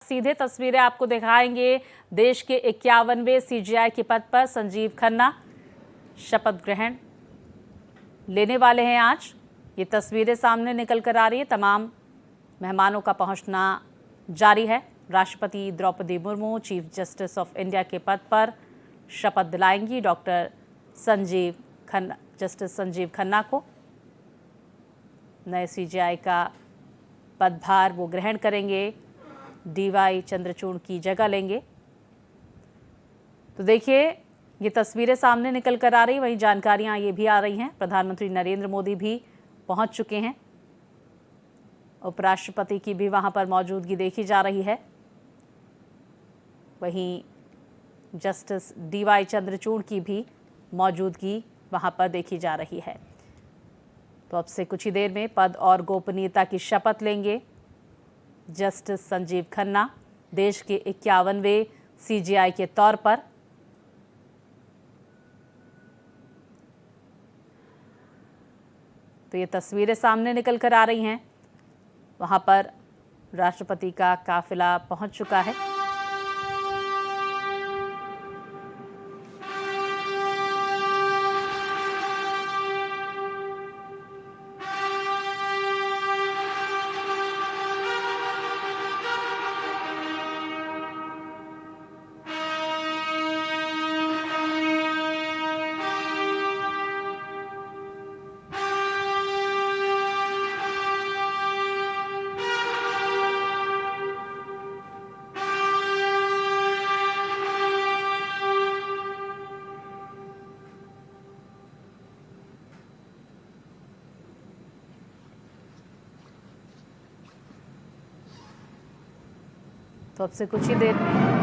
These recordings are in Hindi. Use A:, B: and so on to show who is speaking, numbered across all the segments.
A: सीधे तस्वीरें आपको दिखाएंगे। देश के 51वें सीजीआई के पद पर संजीव खन्ना शपथ ग्रहण लेने वाले हैं आज। ये तस्वीरें सामने निकल कर आ रही है। तमाम मेहमानों का पहुंचना जारी है। राष्ट्रपति Droupadi Murmu chief justice of India के पद पर शपथ दिलाएंगी जस्टिस संजीव खन्ना को। नए सीजीआई का पदभार वो ग्रहण करेंगे, डीवाई चंद्रचूड़ की जगह लेंगे। तो देखिए ये तस्वीरें सामने निकल कर आ रही, वहीं जानकारियां ये भी आ रही हैं। प्रधानमंत्री नरेंद्र मोदी भी पहुंच चुके हैं। उपराष्ट्रपति की भी वहां पर मौजूदगी देखी जा रही है। वहीं जस्टिस डीवाई चंद्रचूड़ की भी मौजूदगी वहां पर देखी जा रही है। तो अब से कुछ ही देर में पद और गोपनीयता की शपथ लेंगे जस्टिस संजीव खन्ना, देश के 51वें सीजीआई के तौर पर। तो ये तस्वीरें सामने निकल कर आ रही हैं। वहां पर राष्ट्रपति का काफिला पहुंच चुका है। तो अब से कुछ ही देर में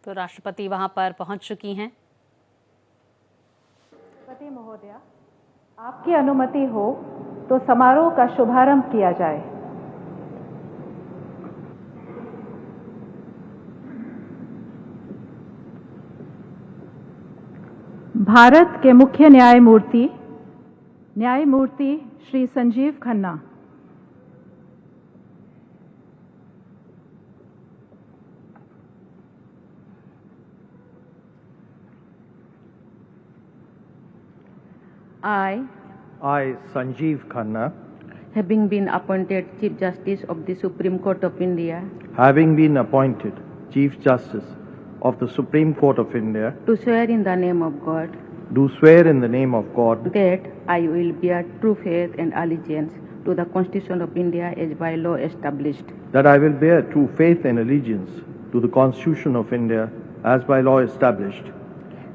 A: तो राष्ट्रपति वहां पर पहुंच चुकी हैं।
B: राष्ट्रपति महोदया, आपकी अनुमति हो तो समारोह का शुभारंभ किया जाए। भारत के मुख्य न्यायमूर्ति Shri Sanjeev Khanna.
C: I, Sanjeev Khanna,
D: having been appointed Chief Justice of the Supreme Court of India,
C: having been appointed Chief Justice of the Supreme Court of India,
D: do swear in the name of God
C: do swear in the name of God
D: that I will bear true faith and allegiance to the Constitution of India as by law established,
C: that I will bear true faith and allegiance to the Constitution of India as by law established,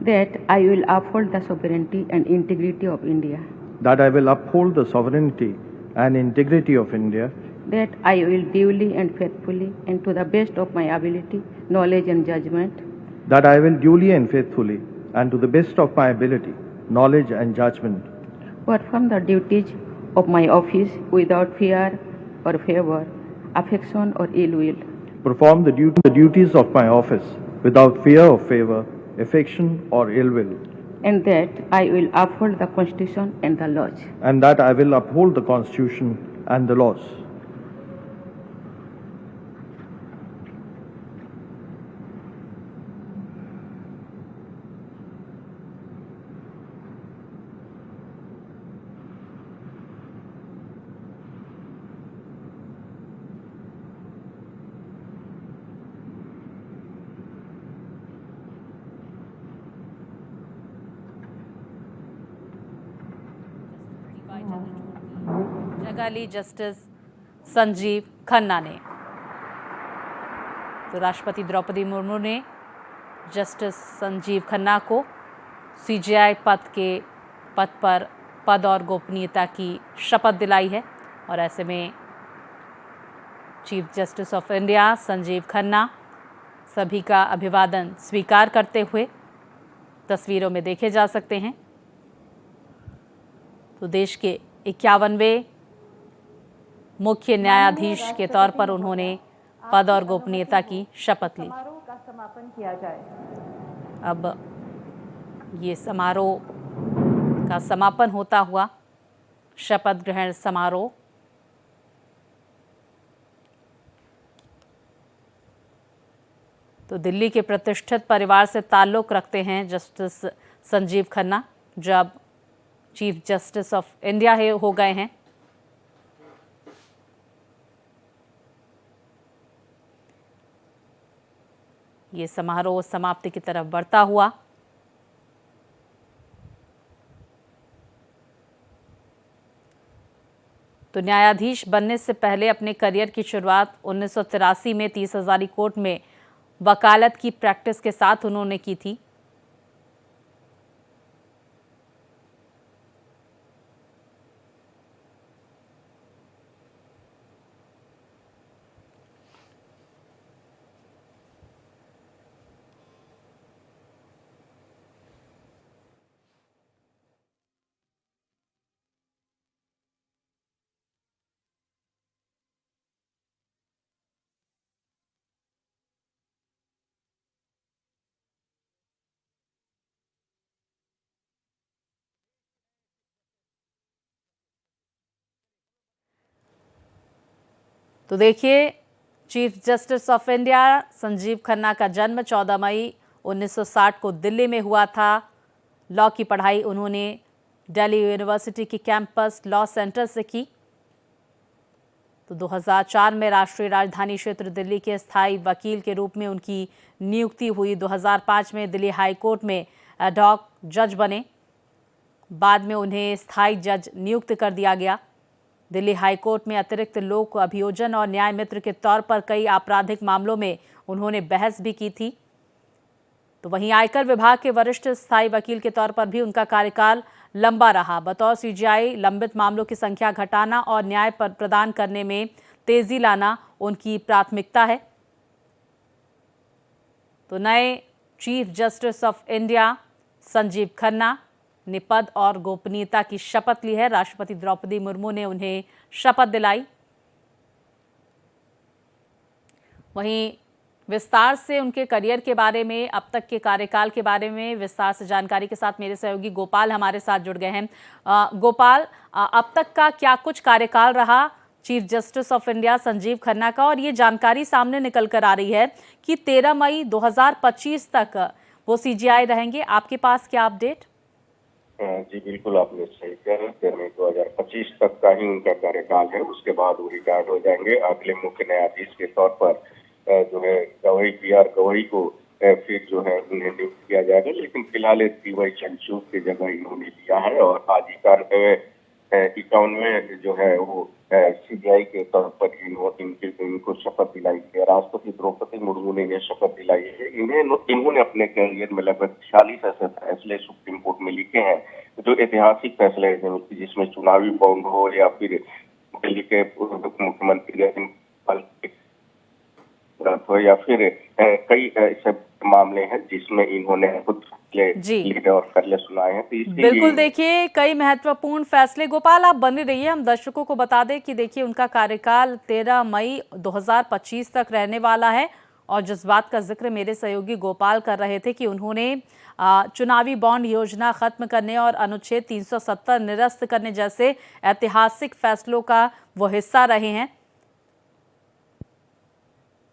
D: that I will uphold the sovereignty and integrity of India,
C: that I will uphold the sovereignty and integrity of India,
D: that I will duly and faithfully and to the best of my ability, knowledge and judgment,
C: that I will duly and faithfully and to the best of my ability, knowledge and judgment,
D: perform the duties of my office without fear or favor, affection or ill will,
C: perform the duties of my office without fear or favor, affection or ill will,
D: and that I will uphold the Constitution and the laws,
C: and that I will uphold the Constitution and the laws.
A: जगह ली जस्टिस संजीव खन्ना ने। तो राष्ट्रपति द्रौपदी मुर्मू ने जस्टिस संजीव खन्ना को सीजेआई पद पर पद और गोपनीयता की शपथ दिलाई है। और ऐसे में chief justice of India Sanjeev Khanna सभी का अभिवादन स्वीकार करते हुए तस्वीरों में देखे जा सकते हैं। तो देश के 51वें मुख्य न्यायाधीश के तौर पर उन्होंने पद और गोपनीयता की शपथ ली।
B: समारोह का समापन किया जाए।
A: अब ये समारोह का समापन होता हुआ शपथ ग्रहण समारोह तो दिल्ली के प्रतिष्ठित परिवार से ताल्लुक रखते हैं जस्टिस संजीव खन्ना, जब चीफ जस्टिस ऑफ इंडिया हो गए हैं। ये समारोह समाप्ति की तरफ बढ़ता हुआ तो न्यायाधीश बनने से पहले अपने करियर की शुरुआत 1983 में 30 हजारी कोर्ट में वकालत की प्रैक्टिस के साथ उन्होंने की थी। तो देखिए, chief justice of India Sanjeev Khanna का जन्म 14 मई 1960 को दिल्ली में हुआ था। लॉ की पढ़ाई उन्होंने दिल्ली यूनिवर्सिटी की कैंपस लॉ सेंटर से की। तो 2004 में राष्ट्रीय राजधानी क्षेत्र दिल्ली के स्थायी वकील के रूप में उनकी नियुक्ति हुई। 2005 में दिल्ली हाई कोर्ट में एड हॉक जज बने। बाद में उन्हें स्थायी जज नियुक्त कर दिया गया। दिल्ली हाई कोर्ट में अतिरिक्त लोक अभियोजन और न्याय मित्र के तौर पर कई आपराधिक मामलों में उन्होंने बहस भी की थी। तो वहीं आयकर विभाग के वरिष्ठ स्थायी वकील के तौर पर भी उनका कार्यकाल लंबा रहा। बतौर सीजेआई लंबित मामलों की संख्या घटाना और न्याय प्रदान करने में तेजी लाना उनकी प्राथमिकता है। तो नए chief justice of India Sanjeev Khanna ने पद और गोपनीयता की शपथ ली है। राष्ट्रपति द्रौपदी मुर्मू ने उन्हें शपथ दिलाई। वहीं विस्तार से उनके करियर के बारे में, अब तक के कार्यकाल के बारे में विस्तार से जानकारी के साथ मेरे सहयोगी गोपाल हमारे साथ जुड़ गए हैं। गोपाल, अब तक का क्या कुछ कार्यकाल रहा chief justice of India Sanjeev Khanna का, और ये जानकारी सामने निकल कर आ रही है कि 13 मई 2025 तक वो सीजेआई रहेंगे। आपके पास क्या अपडेट?
E: जी बिल्कुल, आपने सही कहा। 13 मई 2025 तक का ही उनका कार्यकाल है। उसके बाद वो रिटायर्ड हो जाएंगे। अगले मुख्य न्यायाधीश के तौर पर जो है गवई PR गवई को फिर जो है उन्हें नियुक्त किया जाएगा। लेकिन फिलहाल DY चंद्रचूड़ की जगह इन्होंने लिया है और आज 51वें जो है वो CBI के तौर पर इनको शपथ दिलाई है। राष्ट्रपति द्रौपदी मुर्मू ने यह शपथ दिलाई है। इन्होंने अपने कैरियर में लगभग 46 ऐसे फैसले सुप्रीम कोर्ट में लिखे हैं जो ऐतिहासिक फैसले हैं, जिसमें चुनावी बॉन्ड हो या फिर दिल्ली के मुख्यमंत्री या फिर कई ऐसे मामले हैं जिसमें इन्होंने खुद फैसले और फैसले सुनाए हैं।
A: बिल्कुल, देखिए कई महत्वपूर्ण फैसले। गोपाल, आप बने रहिए। हम दर्शकों को बता दें कि देखिए उनका कार्यकाल 13 मई 2025 तक रहने वाला है। और जिस बात का जिक्र मेरे सहयोगी गोपाल कर रहे थे कि उन्होंने चुनावी बॉन्ड योजना खत्म करने और अनुच्छेद 370 निरस्त करने जैसे ऐतिहासिक फैसलों का वो हिस्सा रहे हैं।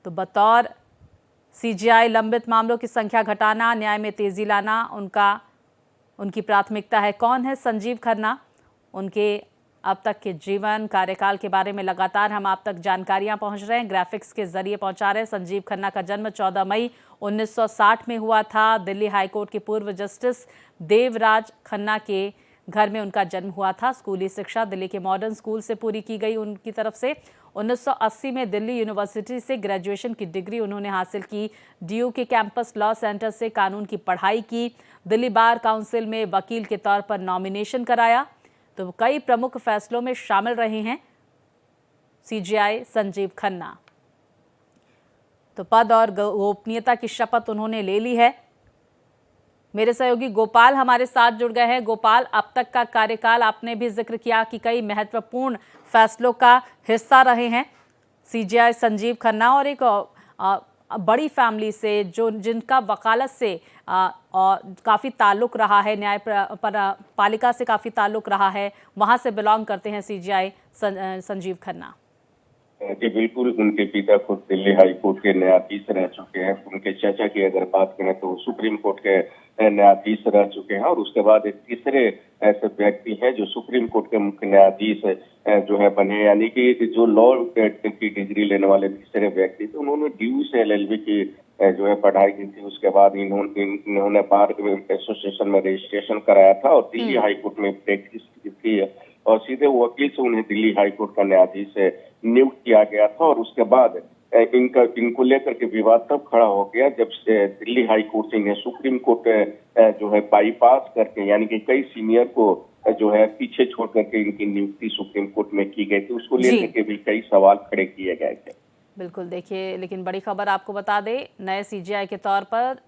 A: तो बतौर सीजेआई लंबित मामलों की संख्या घटाना, न्याय में तेजी लाना उनकी प्राथमिकता है। कौन है संजीव खन्ना? उनके अब तक के जीवन कार्यकाल के बारे में लगातार हम आप तक जानकारियां पहुंच रहे हैं, ग्राफिक्स के जरिए पहुंचा रहे हैं। संजीव खन्ना का जन्म 14 मई 1960 में हुआ था। दिल्ली हाईकोर्ट के पूर्व जस्टिस देवराज खन्ना के घर में उनका जन्म हुआ था। स्कूली शिक्षा दिल्ली के मॉडर्न स्कूल से पूरी की गई उनकी तरफ से। 1980 में दिल्ली यूनिवर्सिटी से ग्रेजुएशन की डिग्री उन्होंने हासिल की। डीयू के कैंपस लॉ सेंटर से कानून की पढ़ाई की। दिल्ली बार काउंसिल में वकील के तौर पर नॉमिनेशन कराया। तो कई प्रमुख फैसलों में शामिल रहे हैं सीजेआई संजीव खन्ना। तो पद और गोपनीयता की शपथ उन्होंने ले ली है। मेरे सहयोगी गोपाल हमारे साथ जुड़ गए हैं। गोपाल, अब तक का कार्यकाल आपने भी जिक्र किया कि कई महत्वपूर्ण फैसलों का हिस्सा रहे हैं सीजेआई संजीव खन्ना, और एक बड़ी फैमिली से जिनका वकालत से काफ़ी ताल्लुक रहा है, न्याय पालिका से काफ़ी ताल्लुक रहा है, वहाँ से बिलोंग करते हैं सीजेआई संजीव खन्ना।
E: जी बिल्कुल, उनके पिता खुद दिल्ली हाई कोर्ट के न्यायाधीश रह चुके हैं। उनके चाचा की अगर बात करें तो सुप्रीम कोर्ट के न्यायाधीश रह चुके हैं, और उसके बाद एक तीसरे ऐसे व्यक्ति हैं जो सुप्रीम कोर्ट के मुख्य न्यायाधीश जो है बने, यानी कि जो लॉ की डिग्री लेने वाले तीसरे व्यक्ति थे। उन्होंने डीयू से एलएलबी की जो है पढ़ाई की थी। उसके बाद इन्होंने बार एसोसिएशन में रजिस्ट्रेशन कराया था और दिल्ली हाई कोर्ट में प्रैक्टिस की थी, और सीधे वकील से उन्हें दिल्ली हाई कोर्ट का न्यायाधीश नियुक्त किया गया था। और उसके बाद इनको लेकर के विवाद तब खड़ा हो गया जब दिल्ली हाई कोर्ट से इन्हें सुप्रीम कोर्ट जो है बाईपास करके, यानी कि कई सीनियर को जो है पीछे छोड़ करके इनकी नियुक्ति सुप्रीम कोर्ट में की गई थी। उसको लेकर के भी कई सवाल खड़े किए गए थे।
A: बिल्कुल, देखिए, लेकिन बड़ी खबर आपको बता दें, नए सीजेआई के तौर पर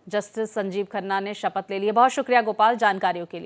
A: जस्टिस संजीव खन्ना ने शपथ ले ली है। बहुत शुक्रिया गोपाल जानकारियों के लिए।